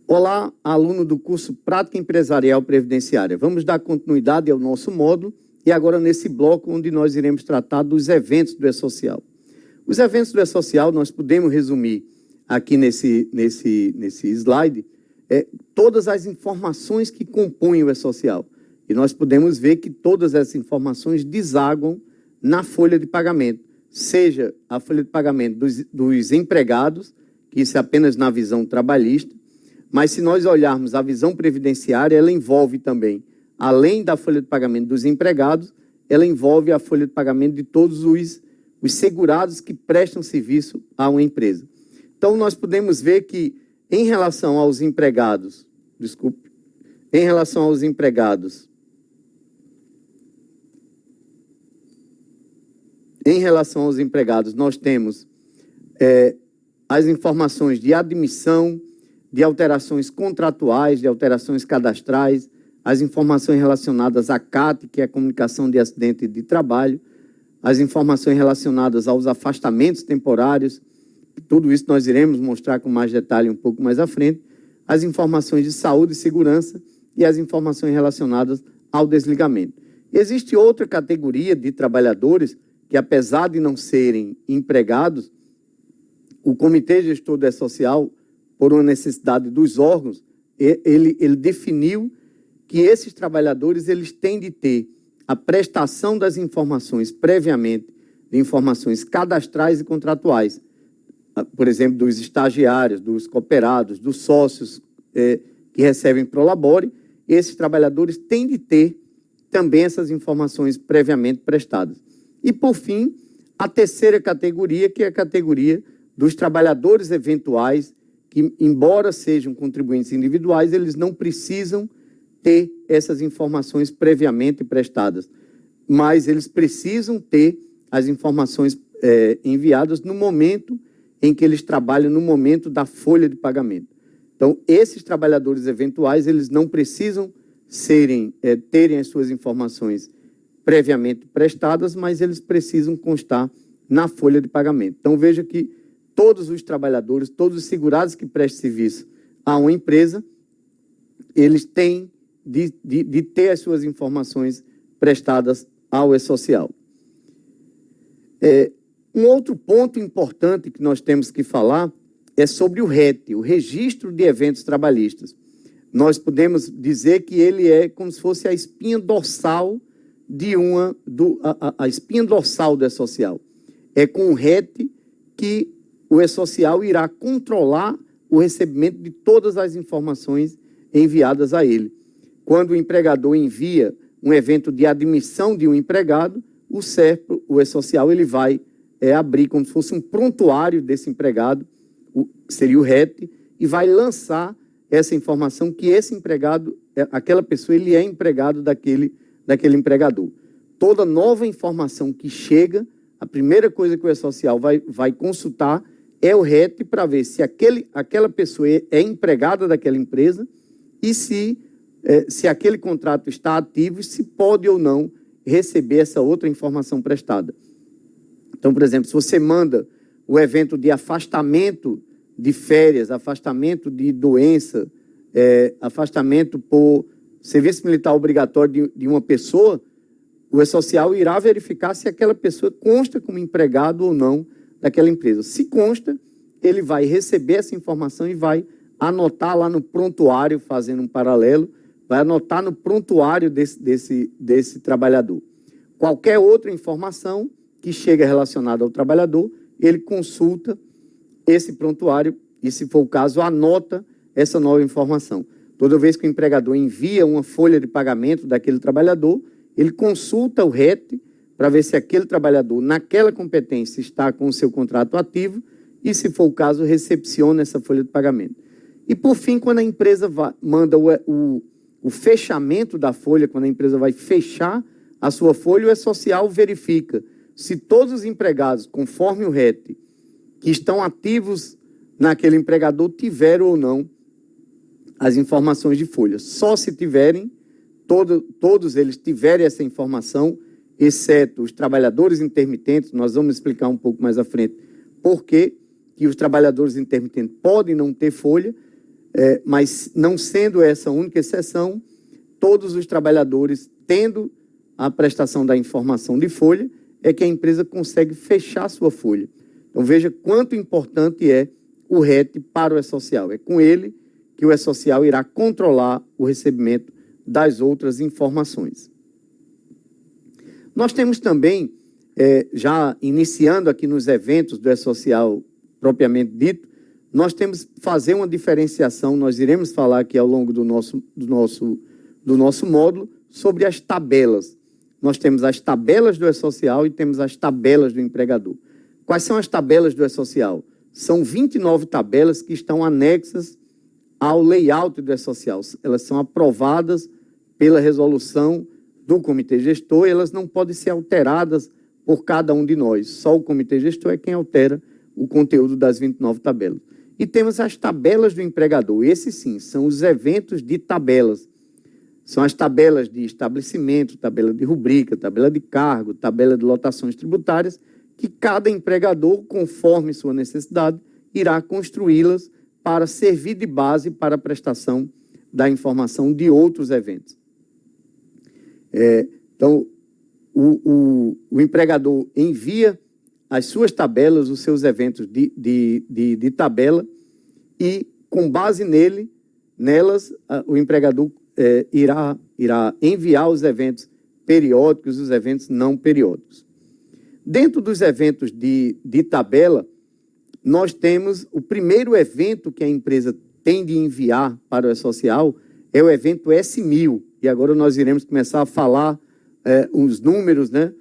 Olá, aluno do curso Prática Empresarial Previdenciária. Vamos dar continuidade ao nosso módulo e agora nesse bloco onde nós iremos tratar dos eventos do E-Social. Os eventos do E-Social nós podemos resumir aqui nesse slide todas as informações que compõem o E-Social. E nós podemos ver que todas essas informações desaguam na folha de pagamento, seja a folha de pagamento dos empregados, que isso é apenas na visão trabalhista, mas se nós olharmos a visão previdenciária, ela envolve também, além da folha de pagamento dos empregados, ela envolve a folha de pagamento de todos os segurados que prestam serviço a uma empresa. Então, nós podemos ver que, em relação aos empregados, nós temos as informações de admissão, de alterações contratuais, de alterações cadastrais, as informações relacionadas à CAT, que é a comunicação de acidente de trabalho, as informações relacionadas aos afastamentos temporários, tudo isso nós iremos mostrar com mais detalhe um pouco mais à frente, as informações de saúde e segurança e as informações relacionadas ao desligamento. Existe outra categoria de trabalhadores que, apesar de não serem empregados, o Comitê Gestor do E-Social, por uma necessidade dos órgãos, ele definiu que esses trabalhadores eles têm de ter a prestação das informações previamente, de informações cadastrais e contratuais, por exemplo, dos estagiários, dos cooperados, dos sócios que recebem Prolabore, esses trabalhadores têm de ter também essas informações previamente prestadas. E, por fim, a terceira categoria, que é a categoria dos trabalhadores eventuais, que, embora sejam contribuintes individuais, eles não precisam ter essas informações previamente prestadas, mas eles precisam ter as informações enviadas no momento em que eles trabalham, no momento da folha de pagamento. Então, esses trabalhadores eventuais, eles não precisam terem as suas informações previamente prestadas, mas eles precisam constar na folha de pagamento. Então, veja que todos os trabalhadores, todos os segurados que prestam serviço a uma empresa, eles têm de ter as suas informações prestadas ao E-Social. Um outro ponto importante que nós temos que falar é sobre o RET, o Registro de Eventos Trabalhistas. Nós podemos dizer que ele é como se fosse a espinha dorsal a espinha dorsal do E-Social. É com o RET que o E-Social irá controlar o recebimento de todas as informações enviadas a ele. Quando o empregador envia um evento de admissão de um empregado, o SERPRO, o E-Social, ele vai abrir como se fosse um prontuário desse empregado, seria o RET, e vai lançar essa informação que esse empregado, aquela pessoa, ele é empregado daquele empregador. Toda nova informação que chega, a primeira coisa que o E-Social vai consultar é o RET para ver se aquela pessoa é empregada daquela empresa e se aquele contrato está ativo e se pode ou não receber essa outra informação prestada. Então, por exemplo, se você manda o evento de afastamento de férias, afastamento de doença, afastamento por serviço militar obrigatório de uma pessoa, o E-Social irá verificar se aquela pessoa consta como empregado ou não daquela empresa. Se consta, ele vai receber essa informação e vai anotar lá no prontuário, fazendo um paralelo, vai anotar no prontuário desse trabalhador. Qualquer outra informação que chega relacionada ao trabalhador, ele consulta esse prontuário e, se for o caso, anota essa nova informação. Toda vez que o empregador envia uma folha de pagamento daquele trabalhador, ele consulta o RET para ver se aquele trabalhador, naquela competência, está com o seu contrato ativo e, se for o caso, recepciona essa folha de pagamento. E, por fim, quando a empresa manda o fechamento da folha, quando a empresa vai fechar a sua folha, o E-Social verifica se todos os empregados, conforme o RET, que estão ativos naquele empregador, tiveram ou não as informações de folha. Só se tiverem, todos eles tiverem essa informação, exceto os trabalhadores intermitentes, nós vamos explicar um pouco mais à frente por que os trabalhadores intermitentes podem não ter folha, mas não sendo essa a única exceção, todos os trabalhadores tendo a prestação da informação de folha, é que a empresa consegue fechar sua folha. Então, veja quanto importante é o RET para o E-Social. É com ele que o E-Social irá controlar o recebimento das outras informações. Nós temos também, já iniciando aqui nos eventos do E-Social propriamente dito, nós temos que fazer uma diferenciação, nós iremos falar aqui ao longo do nosso módulo sobre as tabelas. Nós temos as tabelas do E-Social e temos as tabelas do empregador. Quais são as tabelas do E-Social? São 29 tabelas que estão anexas ao layout do E-Social. Elas são aprovadas pela resolução do Comitê Gestor e elas não podem ser alteradas por cada um de nós. Só o Comitê Gestor é quem altera o conteúdo das 29 tabelas. E temos as tabelas do empregador. Esses, sim, são os eventos de tabelas. São as tabelas de estabelecimento, tabela de rubrica, tabela de cargo, tabela de lotações tributárias, que cada empregador, conforme sua necessidade, irá construí-las para servir de base para a prestação da informação de outros eventos. Então, o empregador envia as suas tabelas, os seus eventos de tabela, e, com base nelas, o empregador irá enviar os eventos periódicos e os eventos não periódicos. Dentro dos eventos de tabela, nós temos o primeiro evento que a empresa tem de enviar para o E-Social, é o evento S1000. E agora nós iremos começar a falar os números, né?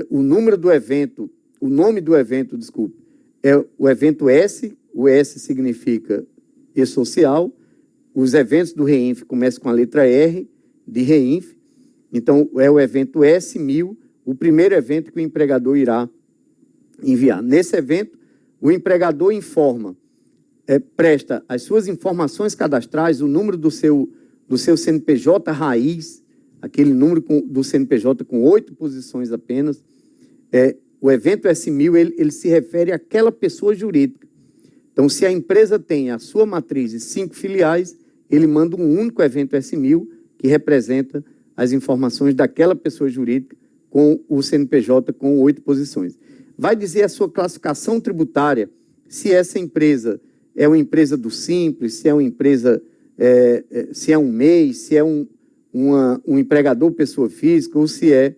O número do evento, o nome do evento, desculpe, é o evento S, o S significa E-Social, os eventos do REINF começam com a letra R, de REINF, então é o evento S1000, o primeiro evento que o empregador irá enviar. Nesse evento, o empregador informa, presta as suas informações cadastrais, o número do seu CNPJ raiz, aquele número do CNPJ com 8 posições apenas. O evento S1000, ele se refere àquela pessoa jurídica. Então, se a empresa tem a sua matriz de 5 filiais, ele manda um único evento S1000 que representa as informações daquela pessoa jurídica com o CNPJ com 8 posições. Vai dizer a sua classificação tributária, se essa empresa é uma empresa do Simples, se é uma empresa, se é um MEI, se é um empregador pessoa física ou se é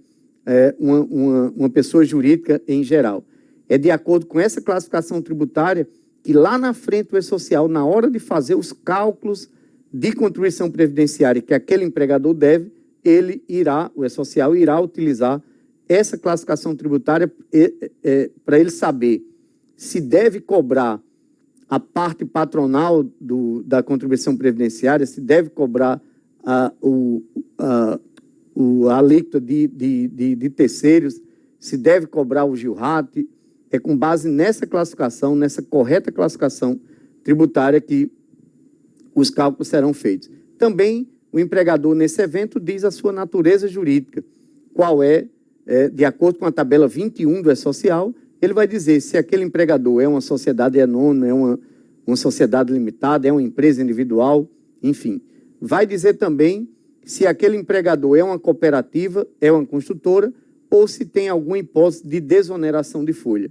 uma pessoa jurídica em geral. É de acordo com essa classificação tributária que lá na frente o E-Social, na hora de fazer os cálculos de contribuição previdenciária que aquele empregador deve, o E-Social irá utilizar essa classificação tributária para ele saber se deve cobrar a parte patronal da contribuição previdenciária, se deve cobrar a alíquota de terceiros, se deve cobrar o GILRAT. É com base nessa classificação, nessa correta classificação tributária que os cálculos serão feitos. Também o empregador nesse evento diz a sua natureza jurídica, qual de acordo com a tabela 21 do E-Social, ele vai dizer se aquele empregador é uma sociedade anônima, é uma sociedade limitada, é uma empresa individual, enfim. Vai dizer também se aquele empregador é uma cooperativa, é uma construtora, ou se tem alguma hipótese de desoneração de folha.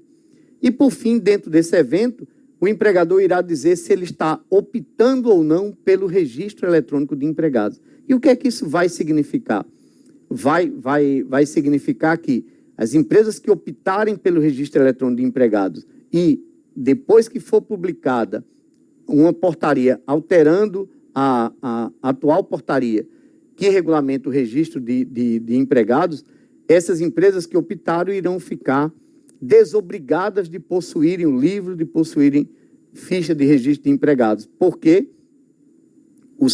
E, por fim, dentro desse evento, o empregador irá dizer se ele está optando ou não pelo registro eletrônico de empregados. E o que é que isso vai significar? Vai significar que as empresas que optarem pelo registro eletrônico de empregados e, depois que for publicada uma portaria alterando a atual portaria que regulamenta o registro de empregados, essas empresas que optaram irão ficar desobrigadas de possuírem o livro, de possuírem ficha de registro de empregados, porque o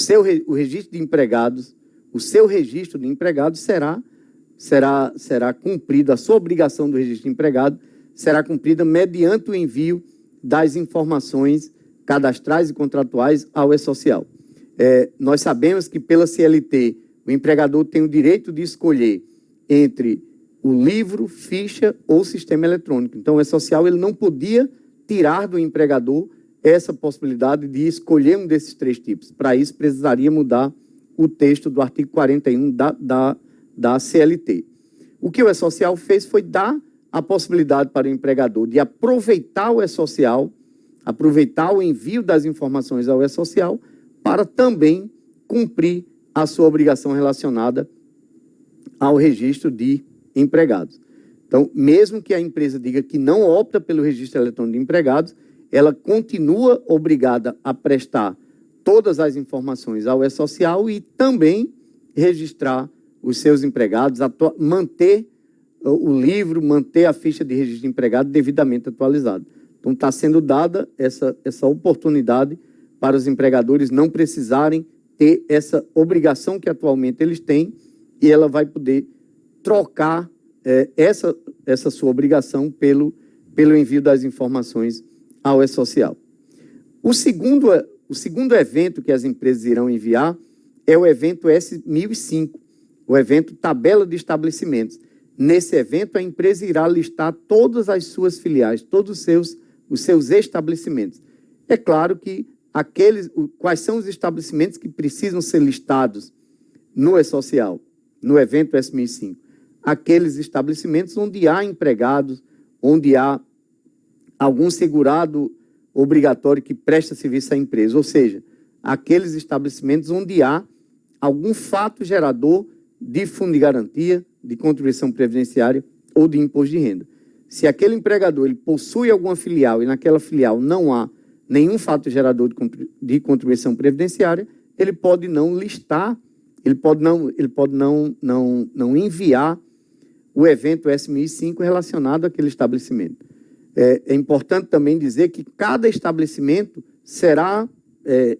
registro de empregados, o seu registro de empregados será cumprido, a sua obrigação do registro de empregado será cumprida mediante o envio das informações cadastrais e contratuais ao E-Social. Nós sabemos que pela CLT o empregador tem o direito de escolher entre o livro, ficha ou sistema eletrônico. Então, o E-Social ele não podia tirar do empregador essa possibilidade de escolher um desses 3 tipos. Para isso, precisaria mudar o texto do artigo 41 da CLT. O que o E-Social fez foi dar a possibilidade para o empregador de aproveitar o E-Social, aproveitar o envio das informações ao E-Social, para também cumprir a sua obrigação relacionada ao registro de empregados. Então, mesmo que a empresa diga que não opta pelo registro eletrônico de empregados, ela continua obrigada a prestar todas as informações ao E-Social e também registrar os seus empregados, manter o livro, manter a ficha de registro de empregado devidamente atualizada. Então, está sendo dada essa oportunidade para os empregadores não precisarem ter essa obrigação que atualmente eles têm, e ela vai poder trocar essa sua obrigação pelo envio das informações ao E-Social. O segundo evento que as empresas irão enviar é o evento S1005, o evento Tabela de Estabelecimentos. Nesse evento, a empresa irá listar todas as suas filiais, todos os seus estabelecimentos. É claro que quais são os estabelecimentos que precisam ser listados no E-Social, no evento S1005? Aqueles estabelecimentos onde há empregados, onde há algum segurado obrigatório que presta serviço à empresa, ou seja, aqueles estabelecimentos onde há algum fato gerador de fundo de garantia, de contribuição previdenciária ou de imposto de renda. Se aquele empregador ele possui alguma filial e naquela filial não há nenhum fato gerador de contribuição previdenciária, ele pode não listar, ele pode não enviar o evento S1005 relacionado àquele estabelecimento. É importante também dizer que cada estabelecimento será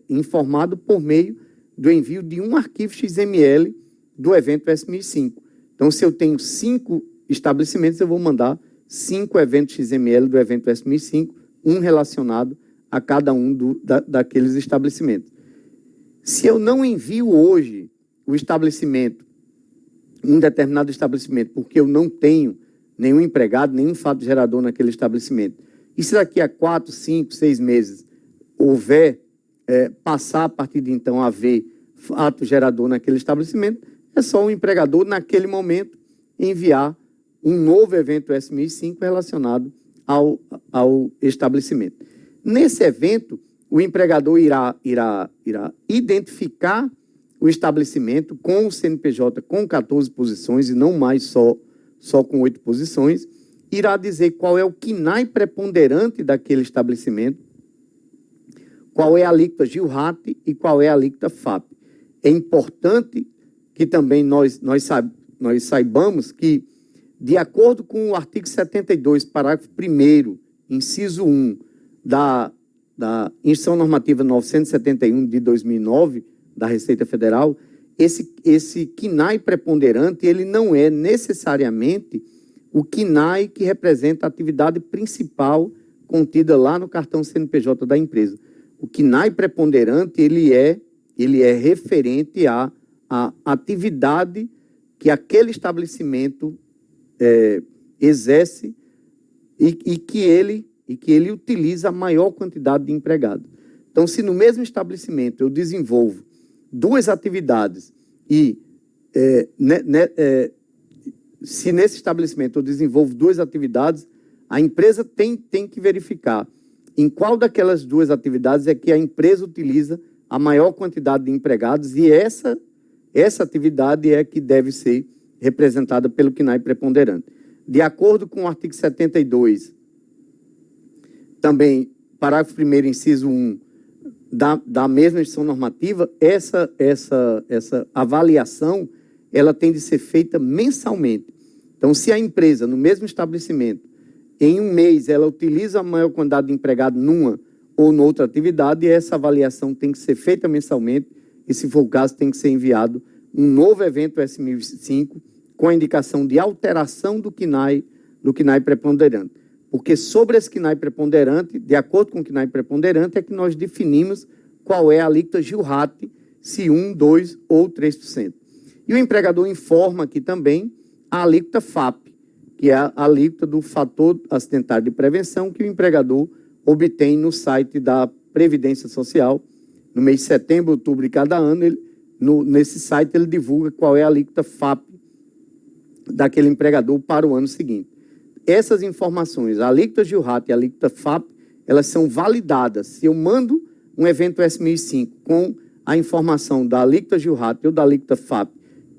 informado por meio do envio de um arquivo XML do evento S1005. Então, se eu tenho 5 estabelecimentos, eu vou mandar 5 eventos XML do evento S1005, um relacionado a cada um daqueles estabelecimentos. Se eu não envio hoje o estabelecimento, um determinado estabelecimento, porque eu não tenho nenhum empregado, nenhum fato gerador naquele estabelecimento, e se daqui a 4, 5, 6 meses houver, passar a partir de então a haver fato gerador naquele estabelecimento, é só o empregador, naquele momento, enviar um novo evento S1005 relacionado ao estabelecimento. Nesse evento, o empregador irá identificar o estabelecimento com o CNPJ com 14 posições e não mais só com 8 posições, irá dizer qual é o KNAI preponderante daquele estabelecimento, qual é a alíquota GILRAT e qual é a alíquota FAP. É importante que também nós saibamos que, de acordo com o artigo 72, parágrafo 1º, inciso 1, da Instrução Normativa 971 de 2009, da Receita Federal, esse KNAI preponderante, ele não é necessariamente o KNAI que representa a atividade principal contida lá no cartão CNPJ da empresa. O KNAI preponderante, ele é referente à atividade que aquele estabelecimento exerce e que ele utiliza a maior quantidade de empregados. Então, se no mesmo estabelecimento eu desenvolvo 2 atividades e se nesse estabelecimento eu desenvolvo 2 atividades, a empresa tem que verificar em qual daquelas 2 atividades é que a empresa utiliza a maior quantidade de empregados, e essa atividade é que deve ser representada pelo KNAI preponderante. De acordo com o artigo 72, também, parágrafo 1º, inciso 1, da mesma instituição normativa, essa avaliação ela tem de ser feita mensalmente. Então, se a empresa, no mesmo estabelecimento, em um mês, ela utiliza a maior quantidade de empregados numa ou noutra atividade, essa avaliação tem que ser feita mensalmente e, se for o caso, tem que ser enviado um novo evento S1005 com a indicação de alteração do KNAI preponderante. Porque sobre esse KNAI preponderante, de acordo com o KNAI preponderante, é que nós definimos qual é a alíquota GILRAT, se 1%, 2% ou 3%. E o empregador informa aqui também a alíquota FAP, que é a alíquota do fator acidentário de prevenção que o empregador obtém no site da Previdência Social. No mês de setembro, outubro de cada ano, nesse site ele divulga qual é a alíquota FAP daquele empregador para o ano seguinte. Essas informações, a alíquota GILRAT e a alíquota FAP, elas são validadas. Se eu mando um evento S1005 com a informação da alíquota GILRAT ou da alíquota FAP,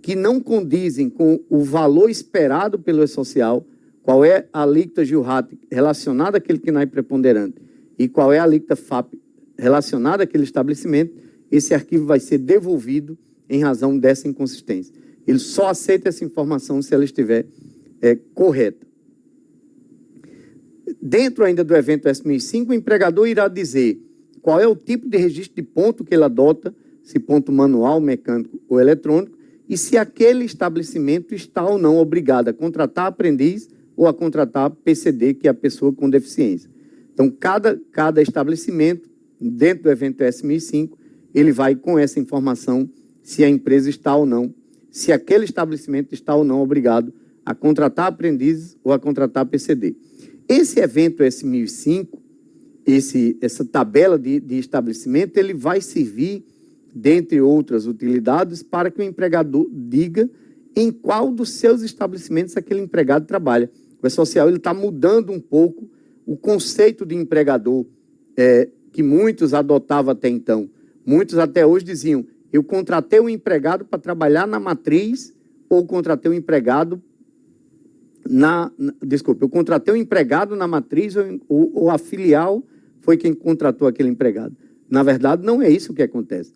que não condizem com o valor esperado pelo E-Social, qual é a alíquota GILRAT relacionada àquele KNAI preponderante e qual é a alíquota FAP relacionada àquele estabelecimento, esse arquivo vai ser devolvido em razão dessa inconsistência. Ele só aceita essa informação se ela estiver correta. Dentro ainda do evento S1005, o empregador irá dizer qual é o tipo de registro de ponto que ele adota, se ponto manual, mecânico ou eletrônico, e se aquele estabelecimento está ou não obrigado a contratar aprendiz ou a contratar PCD, que é a pessoa com deficiência. Então, cada estabelecimento, dentro do evento S1005, ele vai com essa informação se a empresa está ou não, se aquele estabelecimento está ou não obrigado a contratar aprendizes ou a contratar PCD. Esse evento S1005, essa tabela de estabelecimento, ele vai servir, dentre outras utilidades, para que o empregador diga em qual dos seus estabelecimentos aquele empregado trabalha. O E-Social está mudando um pouco o conceito de empregador que muitos adotavam até então. Muitos até hoje diziam, eu contratei um empregado para trabalhar na matriz ou contratei um empregado eu contratei um empregado na matriz ou a filial foi quem contratou aquele empregado. Na verdade, não é isso que acontece.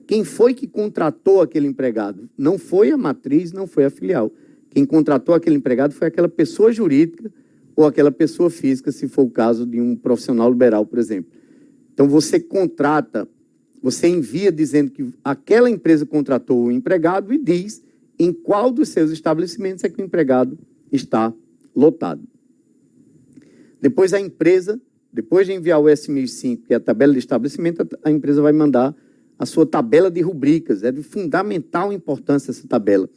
Quem foi que contratou aquele empregado? Não foi a matriz, não foi a filial. Quem contratou aquele empregado foi aquela pessoa jurídica ou aquela pessoa física, se for o caso de um profissional liberal, por exemplo. Então, você contrata, você envia dizendo que aquela empresa contratou o empregado e diz em qual dos seus estabelecimentos é que o empregado está lotado. Depois a empresa, depois de enviar o S1005, que é a tabela de estabelecimento, a empresa vai mandar a sua tabela de rubricas. É de fundamental importância essa tabela.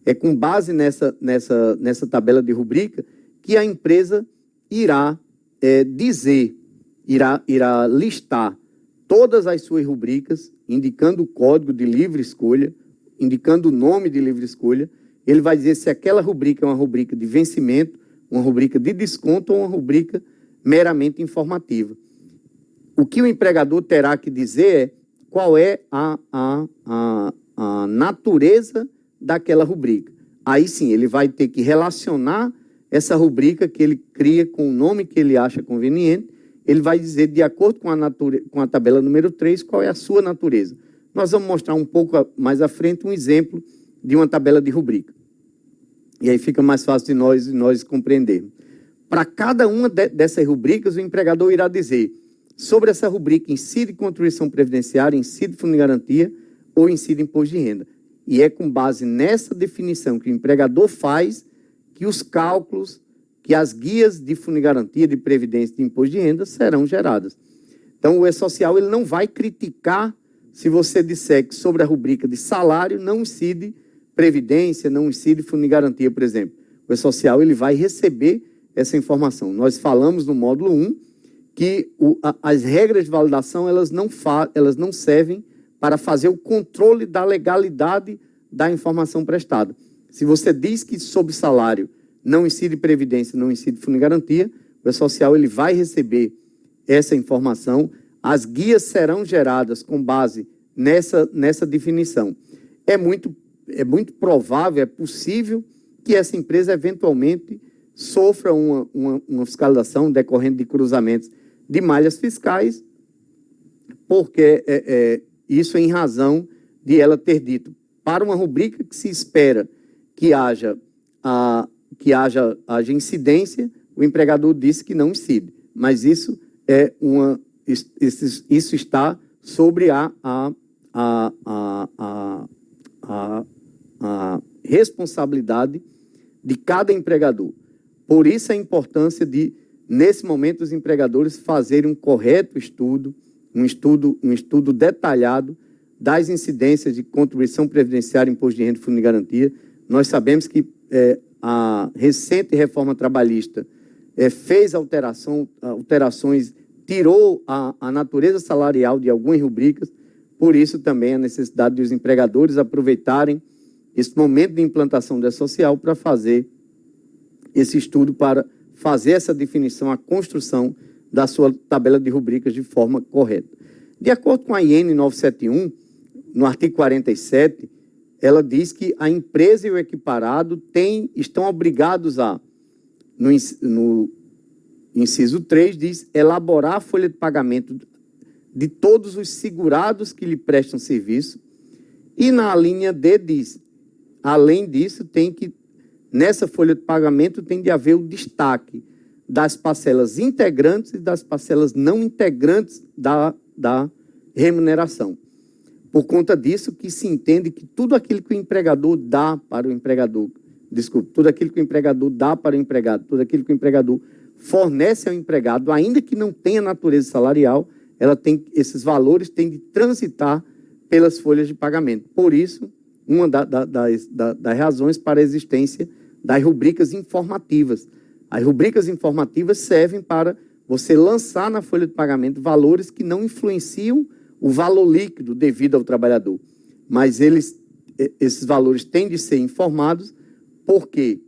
É com base nessa tabela de rubrica que a empresa irá irá listar todas as suas rubricas, indicando o código de livre escolha, indicando o nome de livre escolha. Ele vai dizer se aquela rubrica é uma rubrica de vencimento, uma rubrica de desconto ou uma rubrica meramente informativa. O que o empregador terá que dizer é qual é a natureza daquela rubrica. Aí sim, ele vai ter que relacionar essa rubrica que ele cria com o nome que ele acha conveniente. Ele vai dizer, de acordo com a tabela número 3, qual é a sua natureza. Nós vamos mostrar um pouco mais à frente um exemplo de uma tabela de rubrica. E aí fica mais fácil de nós compreendermos. Para cada uma dessas rubricas, o empregador irá dizer sobre essa rubrica incide contribuição previdenciária, incide fundo de garantia ou incide imposto de renda. E é com base nessa definição que o empregador faz que os cálculos, que as guias de fundo de garantia, de previdência e de imposto de renda serão geradas. Então, o E-Social ele não vai criticar se você disser que sobre a rubrica de salário não incide previdência, não incide fundo de garantia, por exemplo. O E-Social ele vai receber essa informação. Nós falamos no módulo 1 que as regras de validação elas não servem para fazer o controle da legalidade da informação prestada. Se você diz que sobre salário não incide previdência, não incide fundo de garantia, o E-Social ele vai receber essa informação. As guias serão geradas com base nessa definição. É muito provável, é possível que essa empresa eventualmente sofra uma fiscalização decorrente de cruzamentos de malhas fiscais, porque isso em razão de ela ter dito para uma rubrica que se espera que haja incidência, o empregador disse que não incide. Mas isso isso está sobre a responsabilidade de cada empregador. Por isso a importância de, nesse momento, os empregadores fazerem um correto estudo, um estudo detalhado das incidências de contribuição previdenciária, imposto de renda e fundo de garantia. Nós sabemos que a recente reforma trabalhista fez alterações, tirou a natureza salarial de algumas rubricas, por isso também a necessidade de os empregadores aproveitarem esse momento de implantação da social para fazer esse estudo, para fazer essa definição, a construção da sua tabela de rubricas de forma correta. De acordo com a IN 971, no artigo 47, ela diz que a empresa e o equiparado estão obrigados a, no inciso 3, diz, elaborar a folha de pagamento de todos os segurados que lhe prestam serviço, e na linha D diz, além disso, nessa folha de pagamento tem de haver o destaque das parcelas integrantes e das parcelas não integrantes da remuneração. Por conta disso que se entende que tudo aquilo que o empregador dá para o empregador, tudo aquilo que o empregador dá para o empregado, tudo aquilo que o empregador fornece ao empregado, ainda que não tenha natureza salarial, esses valores têm de transitar pelas folhas de pagamento. Por isso, uma das razões para a existência das rubricas informativas. As rubricas informativas servem para você lançar na folha de pagamento valores que não influenciam o valor líquido devido ao trabalhador. Mas esses valores têm de ser informados porque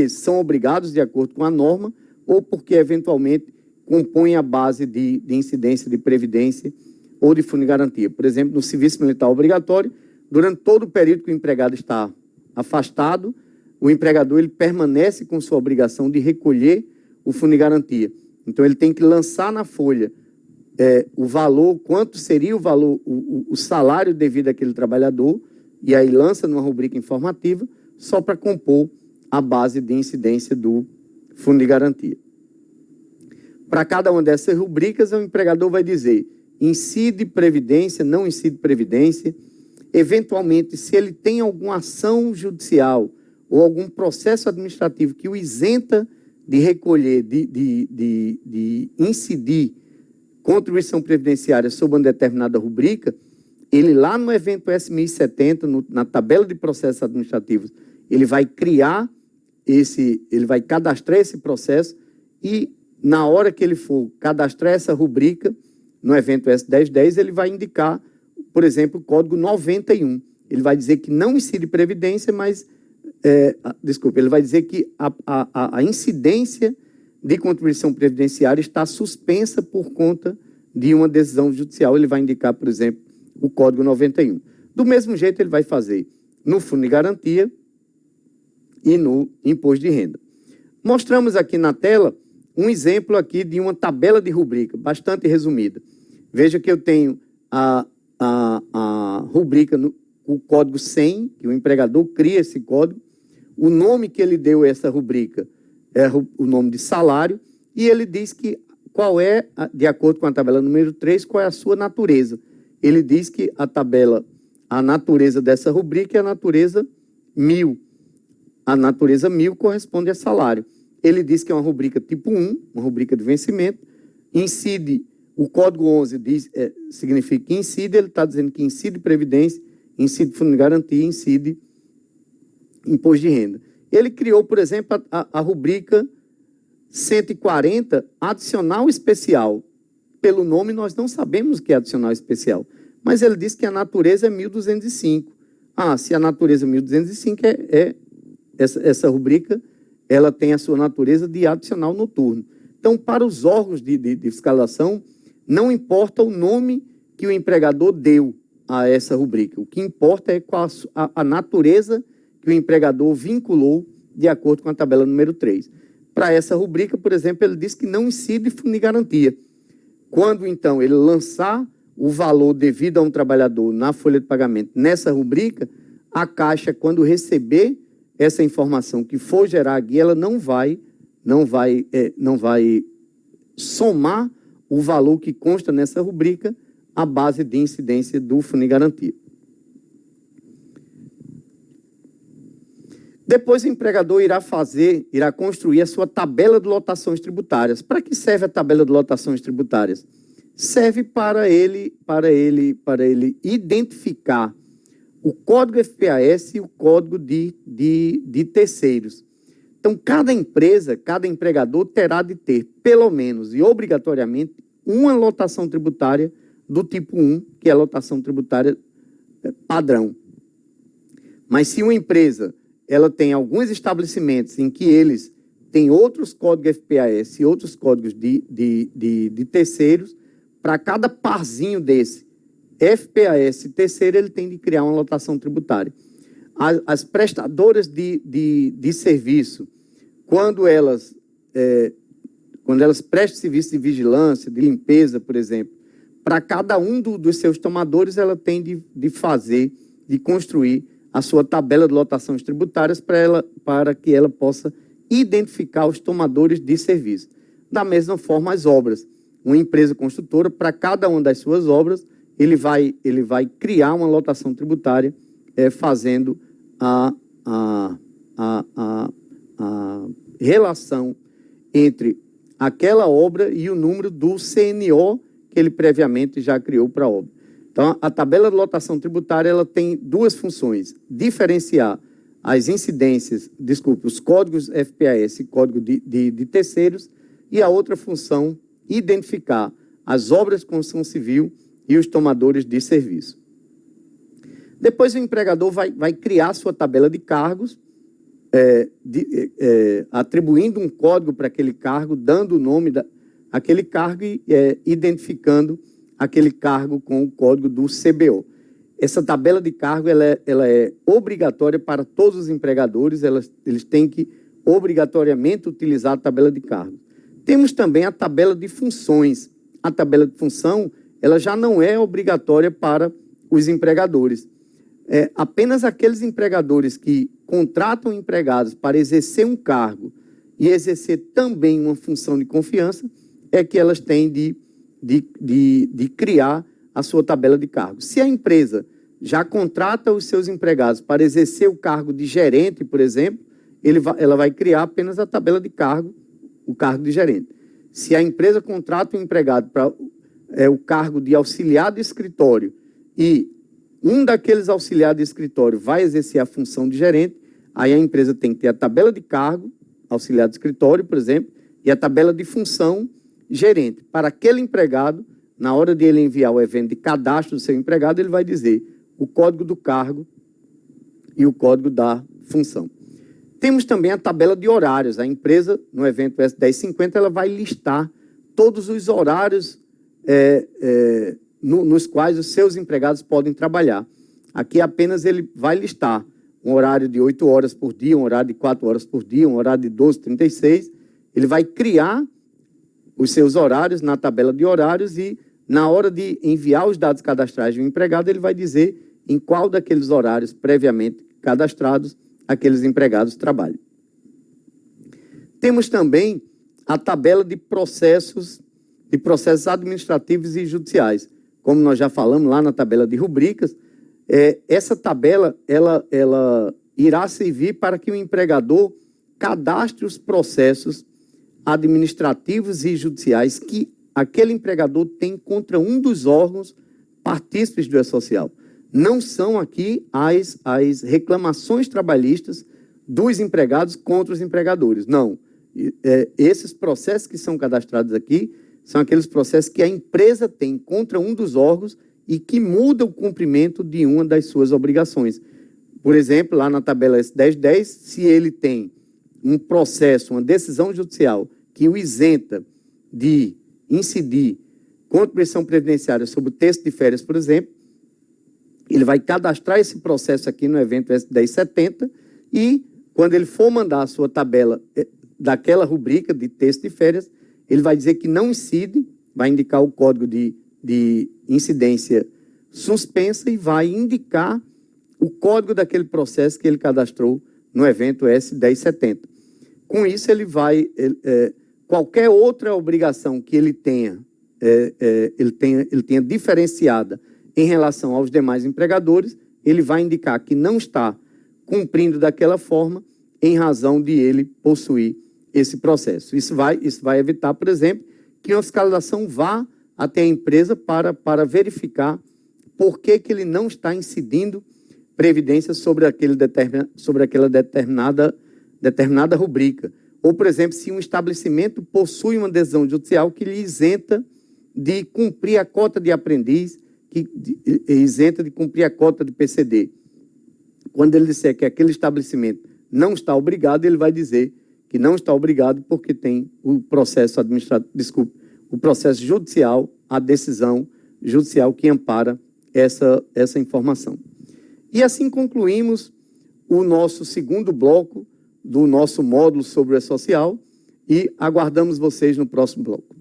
são obrigados de acordo com a norma ou porque, eventualmente, compõem a base de incidência de previdência ou de fundo de garantia. Por exemplo, no serviço militar obrigatório, durante todo o período que o empregado está afastado, o empregador ele permanece com sua obrigação de recolher o fundo de garantia. Então, ele tem que lançar na folha o valor, quanto seria o valor, o salário devido àquele trabalhador, e aí lança numa rubrica informativa, só para compor a base de incidência do fundo de garantia. Para cada uma dessas rubricas, o empregador vai dizer incide previdência, não incide previdência. Eventualmente, se ele tem alguma ação judicial ou algum processo administrativo que o isenta de recolher, de incidir contribuição previdenciária sobre uma determinada rubrica, ele lá no evento S1070, na tabela de processos administrativos, ele vai ele vai cadastrar esse processo e na hora que ele for cadastrar essa rubrica, no evento S1010, ele vai indicar, por exemplo, o código 91. Ele vai dizer que não incide previdência, mas, ele vai dizer que a incidência de contribuição previdenciária está suspensa por conta de uma decisão judicial. Ele vai indicar, por exemplo, o código 91. Do mesmo jeito, ele vai fazer no fundo de garantia e no imposto de renda. Mostramos aqui na tela um exemplo aqui de uma tabela de rubrica, bastante resumida. Veja que eu tenho a rubrica, o código 100, que o empregador cria esse código, o nome que ele deu a essa rubrica é o nome de salário, e ele diz que qual é, de acordo com a tabela número 3, qual é a sua natureza. Ele diz que a natureza dessa rubrica é a natureza 1000. A natureza 1000 corresponde a salário. Ele diz que é uma rubrica tipo 1, uma rubrica de vencimento, incide, o código 11 significa que incide, ele está dizendo que incide previdência, incide fundo de garantia, incide imposto de renda. Ele criou, por exemplo, a rubrica 140, adicional especial. Pelo nome, nós não sabemos o que é adicional especial, mas ele diz que a natureza é 1205. Se a natureza é 1205, essa rubrica ela tem a sua natureza de adicional noturno. Então, para os órgãos de fiscalização, não importa o nome que o empregador deu a essa rubrica. O que importa é qual a natureza que o empregador vinculou de acordo com a tabela número 3. Para essa rubrica, por exemplo, ele diz que não incide fundo de garantia. Quando, então, ele lançar o valor devido a um trabalhador na folha de pagamento nessa rubrica, a Caixa, quando receber essa informação que for gerar a guia, ela não vai somar o valor que consta nessa rubrica à base de incidência do fundo de garantia. Depois o empregador irá construir a sua tabela de lotações tributárias. Para que serve a tabela de lotações tributárias? Serve para ele identificar o código FPAS e o código de terceiros. Então, cada empresa, cada empregador terá de ter, pelo menos e obrigatoriamente, uma lotação tributária do tipo 1, que é a lotação tributária padrão. Mas se uma empresa ela tem alguns estabelecimentos em que eles têm outros códigos FPAS e outros códigos de terceiros, para cada parzinho desse FPAS terceiro, ele tem de criar uma lotação tributária. As prestadoras de serviço, quando elas prestam serviço de vigilância, de limpeza, por exemplo, para cada um dos seus tomadores, ela tem de construir a sua tabela de lotações tributárias para que ela possa identificar os tomadores de serviço. Da mesma forma, as obras. Uma empresa construtora, para cada uma das suas obras, ele vai criar uma lotação tributária fazendo a relação entre aquela obra e o número do CNO que ele previamente já criou para a obra. Então, a tabela de lotação tributária ela tem duas funções: diferenciar as incidências, os códigos FPAS e código de terceiros, e a outra função, identificar as obras de construção civil e os tomadores de serviço. Depois, o empregador vai criar sua tabela de cargos, atribuindo um código para aquele cargo, dando o nome daquele cargo e identificando aquele cargo com o código do CBO. Essa tabela de cargo ela é obrigatória para todos os empregadores, eles têm que obrigatoriamente utilizar a tabela de cargo. Temos também a tabela de funções. A tabela de função ela já não é obrigatória para os empregadores. Apenas aqueles empregadores que contratam empregados para exercer um cargo e exercer também uma função de confiança é que elas têm de criar a sua tabela de cargos. Se a empresa já contrata os seus empregados para exercer o cargo de gerente, por exemplo, ela vai criar apenas a tabela de cargo, o cargo de gerente. Se a empresa contrata um empregado para o cargo de auxiliar de escritório e um daqueles auxiliares de escritório vai exercer a função de gerente, aí a empresa tem que ter a tabela de cargo, auxiliar de escritório, por exemplo, e a tabela de função gerente. Para aquele empregado, na hora de ele enviar o evento de cadastro do seu empregado, ele vai dizer o código do cargo e o código da função. Temos também a tabela de horários. A empresa, no evento S1050, ela vai listar todos os horários nos quais os seus empregados podem trabalhar. Aqui apenas ele vai listar um horário de 8 horas por dia, um horário de 4 horas por dia, um horário de 12h36. Ele vai criar os seus horários na tabela de horários e, na hora de enviar os dados cadastrais do empregado, ele vai dizer em qual daqueles horários previamente cadastrados aqueles empregados trabalham. Temos também a tabela de processos administrativos e judiciais. Como nós já falamos lá na tabela de rubricas, essa tabela ela irá servir para que o empregador cadastre os processos administrativos e judiciais que aquele empregador tem contra um dos órgãos partícipes do E-Social. Não são aqui as reclamações trabalhistas dos empregados contra os empregadores, não. Esses processos que são cadastrados aqui são aqueles processos que a empresa tem contra um dos órgãos e que muda o cumprimento de uma das suas obrigações. Por exemplo, lá na tabela S1010, se ele tem um processo, uma decisão judicial que o isenta de incidir contribuição previdenciária sobre o texto de férias, por exemplo, ele vai cadastrar esse processo aqui no evento S1070 e, quando ele for mandar a sua tabela daquela rubrica de texto de férias, ele vai dizer que não incide, vai indicar o código de incidência suspensa e vai indicar o código daquele processo que ele cadastrou no evento S1070. Com isso, ele vai... qualquer outra obrigação que ele tenha diferenciada em relação aos demais empregadores, ele vai indicar que não está cumprindo daquela forma em razão de ele possuir esse processo. Isso vai evitar, por exemplo, que uma fiscalização vá até a empresa para verificar por que ele não está incidindo previdência sobre aquela determinada determinada rubrica. Ou, por exemplo, se um estabelecimento possui uma decisão judicial que lhe isenta de cumprir a cota de aprendiz, isenta de cumprir a cota de PCD. Quando ele disser que aquele estabelecimento não está obrigado, ele vai dizer que não está obrigado porque tem o processo administrativo, o processo judicial, a decisão judicial que ampara essa informação. E assim concluímos o nosso segundo bloco do nosso módulo sobre o E-Social e aguardamos vocês no próximo bloco.